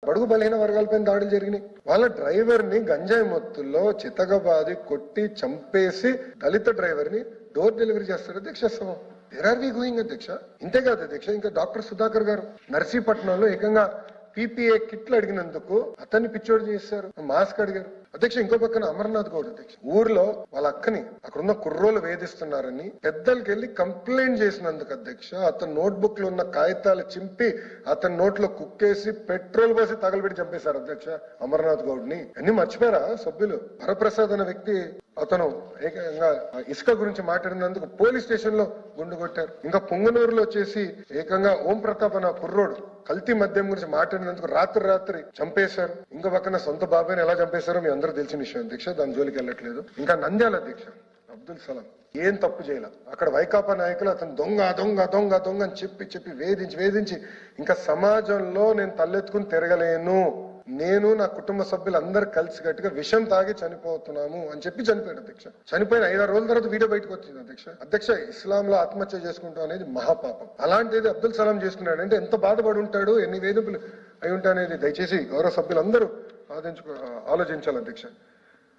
బడుగు బలహీన వర్గాలపైన దాడులు జరిగినాయి. వాళ్ళ డ్రైవర్ ని గంజాయి మత్తుల్లో చితగబాది కొట్టి చంపేసి దళిత డ్రైవర్ ని డోర్ డెలివరీ చేస్తారు అధ్యక్ష. వేర్ ఆర్ వి గోయింగ్ అధ్యక్ష? ఇంతేకాదు అధ్యక్ష, ఇంకా డాక్టర్ సుధాకర్ గారు నర్సీపట్నంలో ఏకంగా PPA కిట్లు అడిగినందుకు అతన్ని పిచ్చోడు చేశారు, మాస్క్ అడిగారు అధ్యక్ష. ఇంకో పక్కన అమర్నాథ్ గౌడ్ అధ్యక్ష ఊర్లో వాళ్ళ అక్కని అక్కడున్న కుర్రోలు వేధిస్తున్నారని పెద్దలకి వెళ్ళి కంప్లైంట్ చేసినందుకు అధ్యక్ష అతని నోట్బుక్ లో ఉన్న కాగితాలు చింపి అతని నోట్లో కుక్కేసి పెట్రోల్ పోసి తగలబెట్టి చంపేశారు అధ్యక్ష అమర్నాథ్ గౌడ్ ని. అన్ని మర్చిపోయారా సభ్యులు? వరప్రసాద్ అనే వ్యక్తి అతను ఏకంగా ఇసుక గురించి మాట్లాడినందుకు పోలీస్ స్టేషన్ లో గుండు కొట్టారు. ఇంకా పొంగనూరులో వచ్చేసి ఏకంగా ఓం ప్రతాప్ అన్న కుర్రోడు కల్తీ మద్యం గురించి మాట్లాడినందుకు రాత్రి చంపేశారు. ఇంకో పక్కన సొంత బాబాయ్ని ఎలా చంపేశారో మీ అందరూ తెలిసిన విషయం అధ్యక్ష, దాని జోలికి వెళ్ళట్లేదు. ఇంకా నంద్యాల అధ్యక్ష అబ్దుల్ సలాం ఏం తప్పు చేయాల, అక్కడ వైకాపా నాయకులు అతను దొంగ దొంగ దొంగ దొంగ అని చెప్పి వేధించి ఇంకా సమాజంలో నేను తలెత్తుకుని తిరగలేను, నేను నా కుటుంబ సభ్యులు అందరు కలిసి గట్టిగా విషం తాగి చనిపోతున్నాము అని చెప్పి చనిపోయాడు అధ్యక్ష. చనిపోయిన 5-6 రోజుల తర్వాత వీడియో బయటకు వచ్చింది అధ్యక్ష. ఇస్లాంలో ఆత్మహత్య చేసుకుంటాం అనేది మహాపాపం. అలాంటిది అబ్దుల్ సలాం చేసుకున్నాడు అంటే ఎంత బాధపడి ఉంటాడు, ఎన్ని వేధింపులు అయి ఉంటాయనేది దయచేసి గౌరవ సభ్యులందరూ ఆలోచించాలి అధ్యక్ష.